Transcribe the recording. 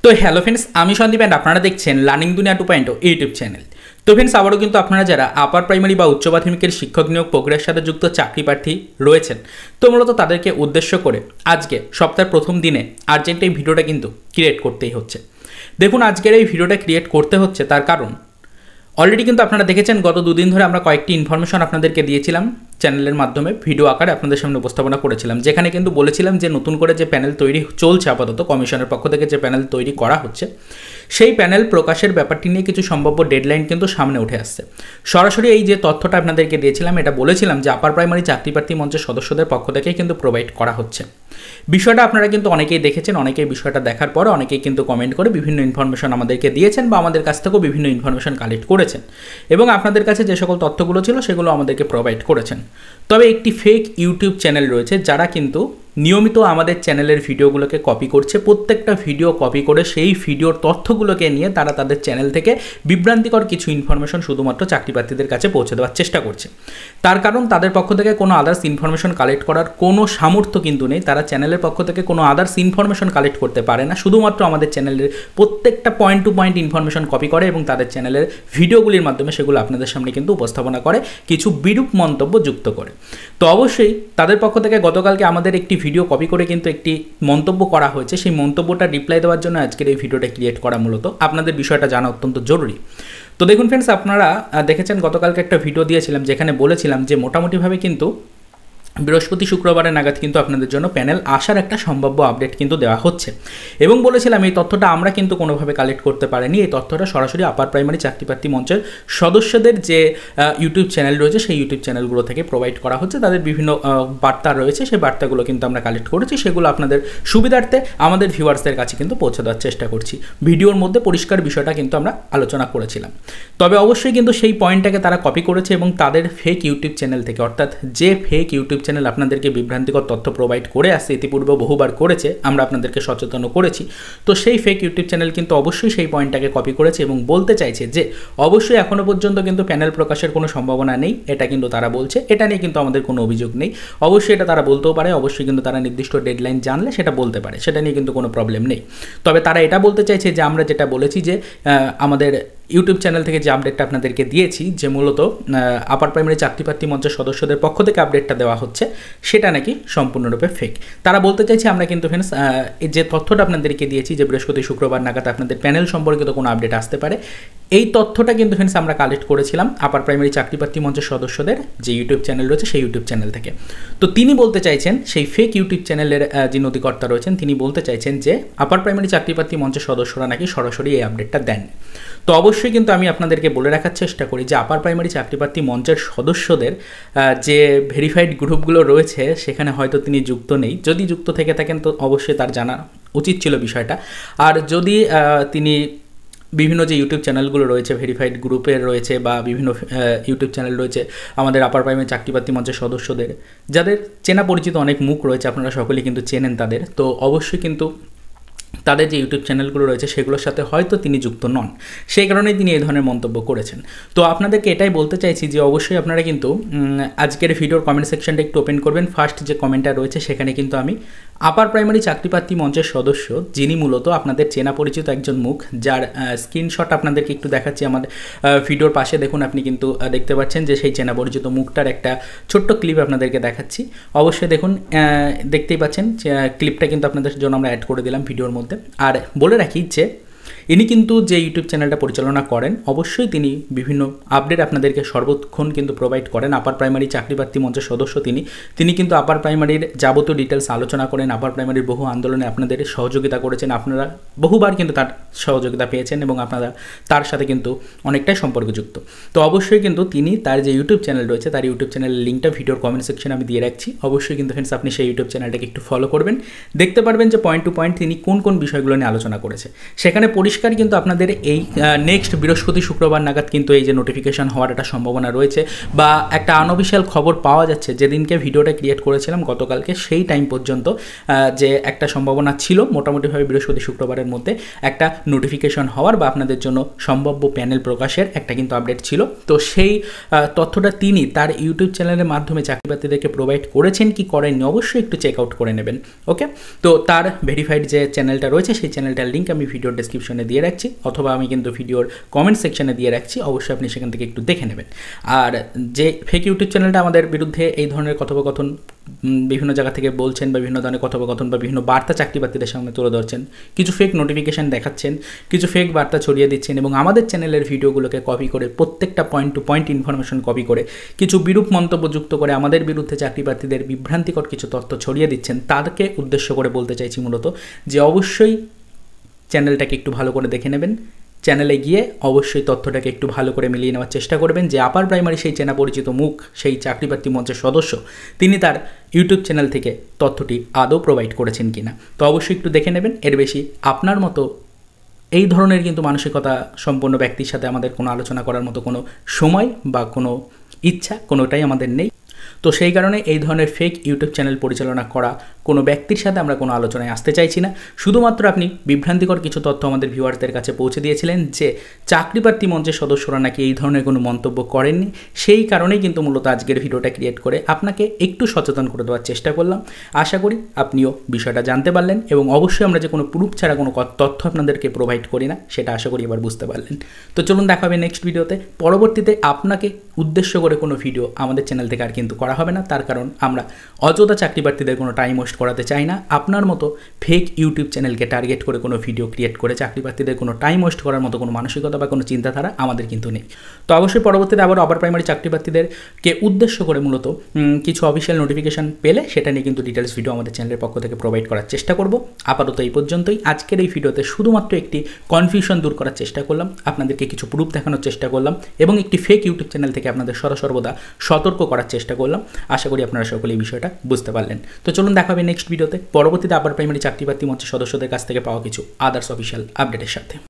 তো hello friends, আমি Sandeep and আপনারা দেখছেন লার্নিং দুনিয়া 2.0 ইউটিউব চ্যানেল। তো ফ্রেন্ডস, আবারও কিন্তু আপনারা যারা আপার প্রাইমারি বা উচ্চ মাধ্যমিকের শিক্ষক নিয়োগ প্রক্রিয়ার সাথে যুক্ত চাকরি প্রার্থী রয়েছেন, তো মূলত তাদেরকে উদ্দেশ্য করে আজকে সপ্তাহের প্রথম দিনে আর্জেন্ট এই ভিডিওটা কিন্তু ক্রিয়েট করতেই হচ্ছে। দেখুন, আজকের এই ভিডিওটা ক্রিয়েট করতে হচ্ছে তার কারণ অলরেডি কিন্তু আপনারা দেখেছেন গত দুদিন ধরে আমরা কয়েকটি ইনফরমেশন আপনাদেরকে দিয়েছিলাম চ্যানেলের মাধ্যমে, ভিডিও আকারে আপনাদের সামনে উপস্থাপনা করেছিলাম, যেখানে কিন্তু বলেছিলাম যে নতুন করে যে প্যানেল তৈরি চলছে আপাতত কমিশনের পক্ষ থেকে যে প্যানেল তৈরি করা হচ্ছে, সেই প্যানেল প্রকাশের ব্যাপারটি নিয়ে কিছু সম্ভাব্য ডেডলাইন কিন্তু সামনে উঠে আসছে। সরাসরি এই যে তথ্যটা আপনাদেরকে দিয়েছিলাম, এটা বলেছিলাম যে আপার প্রাইমারি চাকরি প্রার্থী মঞ্চের সদস্যদের পক্ষ থেকেই কিন্তু প্রোভাইড করা হচ্ছে। বিষয়টা আপনারা কিন্তু অনেকেই দেখেছেন, অনেকেই বিষয়টা দেখার পরে অনেকেই কিন্তু কমেন্ট করে বিভিন্ন ইনফরমেশন আমাদেরকে দিয়েছেন বা আমাদের কাছ থেকেও বিভিন্ন ইনফরমেশন কালেক্ট করেছেন এবং আপনাদের কাছে যে সকল তথ্যগুলো ছিল সেগুলো আমাদেরকে প্রোভাইড করেছেন। তবে একটি ফেক ইউটিউব চ্যানেল রয়েছে যারা কিন্তু নিয়মিত আমাদের চ্যানেলের ভিডিওগুলোকে কপি করছে, প্রত্যেকটা ভিডিও কপি করে সেই ভিডিওর তথ্যগুলোকে নিয়ে তারা তাদের চ্যানেল থেকে বিভ্রান্তিকর কিছু ইনফরমেশন শুধুমাত্র চাকরি প্রার্থীদের কাছে পৌঁছে দেওয়ার চেষ্টা করছে। তার কারণ তাদের পক্ষ থেকে কোনো আদার্স ইনফরমেশন কালেক্ট করার কোনো সামর্থ্য কিন্তু নেই, তারা চ্যানেলের পক্ষ থেকে কোনো আদার্স ইনফরমেশন কালেক্ট করতে পারে না, শুধুমাত্র আমাদের চ্যানেলের প্রত্যেকটা point to point information copy করে এবং তাদের চ্যানেলের ভিডিওগুলির মাধ্যমে সেগুলো আপনাদের সামনে কিন্তু উপস্থাপনা করে কিছু বিরূপ মন্তব্য যুক্ত করে। তো অবশ্যই তাদের পক্ষ থেকে গতকালকে আমাদের একটি ভিডিও কপি করে কিন্তু একটি মন্তব্য করা হয়েছে, সেই মন্তব্যটা রিপ্লাই দেওয়ার জন্য আজকের এই ভিডিওটা ক্রিয়েট করা, মূলত আপনাদের বিষয়টা জানা অত্যন্ত জরুরি। তো দেখুন ফ্রেন্ডস, আপনারা দেখেছেন গতকালকে একটা ভিডিও দিয়েছিলাম যেখানে বলেছিলাম যে মোটামুটিভাবে কিন্তু বৃহস্পতি শুক্রবারের নাগাদ কিন্তু আপনাদের জন্য প্যানেল আসার একটা সম্ভাব্য আপডেট কিন্তু দেওয়া হচ্ছে এবং বলেছিলাম এই তথ্যটা আমরা কিন্তু কোনোভাবে কালেক্ট করতে পারিনি, এই তথ্যটা সরাসরি আপার প্রাইমারি চাকরি প্রার্থী মঞ্চের সদস্যদের যে ইউটিউব চ্যানেল রয়েছে সেই ইউটিউব চ্যানেলগুলো থেকে প্রোভাইড করা হচ্ছে, তাদের বিভিন্ন বার্তা রয়েছে, সেই বার্তাগুলো কিন্তু আমরা কালেক্ট করেছি, সেগুলো আপনাদের সুবিধার্থে আমাদের ভিউয়ার্সদের কাছে কিন্তু পৌঁছে দেওয়ার চেষ্টা করছি। ভিডিওর মধ্যে পরিষ্কার বিষয়টা কিন্তু আমরা আলোচনা করেছিলাম। তবে অবশ্যই কিন্তু সেই পয়েন্টটাকে তারা কপি করেছে এবং তাদের ফেক ইউটিউব চ্যানেল থেকে, অর্থাৎ যে ফেক ইউটিউব চ্যানেল আপনাদেরকে বিভ্রান্তিকর তথ্য প্রোভাইড করে আসছে, ইতিপূর্বে বহুবার করেছে, আমরা আপনাদেরকে সচেতন করেছি, তো সেই ফেক ইউটিউব চ্যানেল কিন্তু অবশ্যই সেই পয়েন্টটাকে কপি করেছে এবং বলতে চাইছে যে অবশ্যই এখনও পর্যন্ত কিন্তু প্যানেল প্রকাশের কোনো সম্ভাবনা নেই, এটা কিন্তু তারা বলছে, এটা নিয়ে কিন্তু আমাদের কোনো অভিযোগ নেই। অবশ্যই এটা তারা বলতেও পারে, অবশ্যই কিন্তু তারা নির্দিষ্ট ডেডলাইন জানলে সেটা বলতে পারে, সেটা নিয়ে কিন্তু কোনো প্রবলেম নেই। তবে তারা এটা বলতে চাইছে যে আমরা যেটা বলেছি যে আমাদের ইউটিউব চ্যানেল থেকে যে আপডেটটা আপনাদেরকে দিয়েছি, যে মূলত আপার প্রাইমারি চাকরি প্রার্থী মঞ্চের সদস্যদের পক্ষ থেকে আপডেটটা দেওয়া হচ্ছে, সেটা নাকি সম্পূর্ণরূপে ফেক। তারা বলতে চাইছে আমরা কিন্তু ফ্রেন্ডস যে তথ্যটা আপনাদেরকে দিয়েছি যে বৃহস্পতি শুক্রবার নাগাদ আপনাদের প্যানেল সম্পর্কিত কোনো আপডেট আসতে পারে, এই তথ্যটা কিন্তু ফ্রেন্ডস আমরা কালেক্ট করেছিলাম আপার প্রাইমারি চাকরি প্রার্থী মঞ্চের সদস্যদের যে ইউটিউব চ্যানেল রয়েছে সেই ইউটিউব চ্যানেল থেকে। তো তিনি বলতে চাইছেন, সেই ফেক ইউটিউব চ্যানেলের যে নথিকর্তা রয়েছেন তিনি বলতে চাইছেন যে আপার প্রাইমারি চাকরি প্রার্থী মঞ্চের সদস্যরা নাকি সরাসরি এই আপডেটটা দেন। তো অবশ্যই কিন্তু আমি আপনাদেরকে বলে রাখার চেষ্টা করি যে আপার প্রাইমারি চাকরি প্রার্থী মঞ্চের সদস্যদের যে ভেরিফাইড গ্রুপগুলো রয়েছে সেখানে হয়তো তিনি যুক্ত নেই, যদি যুক্ত থেকে থাকেন তো অবশ্যই তার জানা উচিত ছিল বিষয়টা। আর যদি তিনি বিভিন্ন যে ইউটিউব চ্যানেলগুলো রয়েছে ভেরিফাইড গ্রুপের রয়েছে বা বিভিন্ন ইউটিউব চ্যানেল রয়েছে আমাদের আপার প্রাইমারি চাকরি প্রার্থী মঞ্চের সদস্যদের, যাদের চেনা পরিচিত অনেক মুখ রয়েছে, আপনারা সকলেই কিন্তু চেনেন তাদের, তো অবশ্যই কিন্তু তাদের যে ইউটিউব চ্যানেলগুলো রয়েছে সেগুলোর সাথে হয়তো তিনি যুক্ত নন, সেই কারণেই তিনি এই ধরনের মন্তব্য করেছেন। তো আপনাদেরকে এটাই বলতে চাইছি যে অবশ্যই আপনারা কিন্তু আজকের ভিডিওর কমেন্ট সেকশনটা একটু ওপেন করবেন। ফার্স্ট যে কমেন্টটা রয়েছে সেখানে কিন্তু আমি আপার প্রাইমারি চাকরি প্রার্থী মঞ্চের সদস্য, যিনি মূলত আপনাদের চেনা পরিচিত একজন মুখ, যার স্ক্রিনশট আপনাদেরকে একটু দেখাচ্ছি আমাদের ভিডিওর পাশে, দেখুন আপনি কিন্তু দেখতে পাচ্ছেন যে সেই চেনা পরিচিত মুখটার একটা ছোট্ট ক্লিপ আপনাদেরকে দেখাচ্ছি। অবশ্যই দেখুন, দেখতেই পাচ্ছেন ক্লিপটা কিন্তু আপনাদের জন্য আমরা অ্যাড করে দিলাম ভিডিওর মধ্যে। আর বলে রাখি যে ইনি কিন্তু যে ইউটিউব চ্যানেলটা পরিচালনা করেন, অবশ্যই তিনি বিভিন্ন আপডেট আপনাদেরকে সর্বক্ষণ কিন্তু প্রোভাইড করেন। আপার প্রাইমারি চাকরি প্রার্থী মঞ্চের সদস্য তিনি কিন্তু আপার প্রাইমারির যাবতীয় ডিটেলস আলোচনা করেন, আপার প্রাইমারির বহু আন্দোলনে আপনাদের সহযোগিতা করেছেন, আপনারা বহুবার কিন্তু তার সহযোগিতা পেয়েছেন এবং আপনারা তার সাথে কিন্তু অনেকটাই সম্পর্কযুক্ত। তো অবশ্যই কিন্তু তিনি তার যে ইউটিউব চ্যানেল রয়েছে তার ইউটিউব চ্যানেলের লিঙ্কটা ভিডিওর কমেন্ট সেকশনে আমি দিয়ে রাখছি, অবশ্যই কিন্তু ফ্রেন্ডস আপনি সেই ইউটিউব চ্যানেলটাকে একটু ফলো করবেন, দেখতে পারবেন যে পয়েন্ট টু পয়েন্ট তিনি কোন কোন বিষয়গুলো নিয়ে আলোচনা করেছে। সেখানে পরিষ্কার কিন্তু আপনাদের এই নেক্সট বৃহস্পতি শুক্রবার নাগাদ কিন্তু এই যে নোটিফিকেশান হওয়ার একটা সম্ভাবনা রয়েছে, বা একটা আনঅফিসিয়াল খবর পাওয়া যাচ্ছে যেদিনকে ভিডিওটা ক্রিয়েট করেছিলাম গতকালকে সেই টাইম পর্যন্ত যে একটা সম্ভাবনা ছিল মোটামুটিভাবে বৃহস্পতি শুক্রবারের মধ্যে একটা নোটিফিকেশন হওয়ার বা আপনাদের জন্য সম্ভাব্য প্যানেল প্রকাশের একটা কিন্তু আপডেট ছিল। তো সেই তথ্যটা তিনি তার ইউটিউব চ্যানেলের মাধ্যমে চাকরিপ্রার্থীদেরকে প্রোভাইড করেছেন কি করেননি অবশ্যই একটু চেক আউট করে নেবেন। ওকে, তো তার ভেরিফাইড যে চ্যানেলটা রয়েছে সেই চ্যানেলটার লিঙ্ক আমি ভিডিওর ডেসক্রিপশনে দিয়ে রাখছি, অথবা আমি কিন্তু ভিডিওর কমেন্ট সেকশনে দিয়ে রাখছি, অবশ্যই আপনি সেখান থেকে একটু দেখে নেবেন। আর যে ফেক ইউটিউব চ্যানেলটা আমাদের বিরুদ্ধে এই ধরনের কথোপকথন বিভিন্ন জায়গা থেকে বলছেন বা বিভিন্ন ধরনের কথোপকথন বা বিভিন্ন বার্তা চাকরিপ্রার্থীদের সামনে তুলে ধরছেন, কিছু ফেক নোটিফিকেশান দেখাচ্ছেন, কিছু ফেক বার্তা ছড়িয়ে দিচ্ছেন এবং আমাদের চ্যানেলের ভিডিওগুলোকে কপি করে প্রত্যেকটা point to point information copy করে কিছু বিরূপ মন্তব্য যুক্ত করে আমাদের বিরুদ্ধে চাকরিপ্রার্থীদের বিভ্রান্তিকর কিছু তথ্য ছড়িয়ে দিচ্ছেন, তাদেরকে উদ্দেশ্য করে বলতে চাইছি মূলত যে অবশ্যই চ্যানেলটাকে একটু ভালো করে দেখে নেবেন। চ্যানেলে গিয়ে অবশ্যই তথ্যটাকে একটু ভালো করে মিলিয়ে নেওয়ার চেষ্টা করবেন যে আপার প্রাইমারি সেই চেনা পরিচিত মুখ, সেই চাকরিপ্রার্থী মঞ্চের সদস্য, তিনি তার ইউটিউব চ্যানেল থেকে তথ্যটি আদৌ প্রোভাইড করেছেন কিনা। তো অবশ্যই একটু দেখে নেবেন। এর বেশি আপনার মতো এই ধরনের কিন্তু মানসিকতা সম্পন্ন ব্যক্তির সাথে আমাদের কোনো আলোচনা করার মতো কোনো সময় বা কোনো ইচ্ছা কোনোটাই আমাদের নেই। তো সেই কারণে এই ধরনের ফেক ইউটিউব চ্যানেল পরিচালনা করা কোনো ব্যক্তির সাথে আমরা কোনো আলোচনায় আসতে চাইছি না। শুধুমাত্র আপনি বিভ্রান্তিকর কিছু তথ্য আমাদের ভিউয়ারদের কাছে পৌঁছে দিয়েছিলেন যে চাকরিপ্রার্থী মঞ্চের সদস্যরা নাকি এই ধরনের কোনো মন্তব্য করেননি, সেই কারণেই কিন্তু মূলত আজকের ভিডিওটা ক্রিয়েট করে আপনাকে একটু সচেতন করে দেওয়ার চেষ্টা করলাম। আশা করি আপনিও বিষয়টা জানতে পারলেন এবং অবশ্যই আমরা যে কোনো প্রুফ ছাড়া কোনো তথ্য আপনাদেরকে প্রোভাইড করি না সেটা আশা করি এবার বুঝতে পারলেন। তো চলুন দেখা হবে নেক্সট ভিডিওতে। পরবর্তীতে আপনাকে উদ্দেশ্য করে কোনো ভিডিও আমাদের চ্যানেল থেকে আর কিন্তু করা হবে না, তার কারণ আমরা অযথা চাকরিপ্রার্থীদের কোনো টাইম ওয়েস্ট করাতে চাই না। আপনার মতো ফেক ইউটিউব চ্যানেলকে টার্গেট করে কোনো ভিডিও ক্রিয়েট করে চাকরিপ্রার্থীদের কোনো টাইম ওয়েস্ট করার মতো কোনো মানসিকতা বা কোনো চিন্তাধারা আমাদের কিন্তু নেই। তো অবশ্যই পরবর্তীতে আবার আপার প্রাইমারি চাকরিপ্রার্থীদেরকে উদ্দেশ্য করে মূলত কিছু অফিসিয়াল নোটিফিকেশান পেলে সেটা নিয়ে কিন্তু ডিটেলস ভিডিও আমাদের চ্যানেলের পক্ষ থেকে প্রোভাইড করার চেষ্টা করব। আপাতত এই পর্যন্তই। আজকের এই ভিডিওতে শুধুমাত্র একটি কনফিউশন দূর করার চেষ্টা করলাম, আপনাদেরকে কিছু প্রুফ দেখানোর চেষ্টা করলাম এবং একটি ফেক ইউটিউব চ্যানেল থেকে আপনাদের সর্বদা সতর্ক করার চেষ্টা করলাম। আশা করি আপনারা সকলে এই বিষয়টা বুঝতে পারলেন। তো চলুন দেখা হবে নেক্সট ভিডিওতে, পরবর্তীতে আপার প্রাইমারি চাকরিপ্রার্থী মঞ্চের সদস্যদের কাছ থেকে পাওয়া কিছু আদার্স অফিসিয়াল আপডেটের সাথে।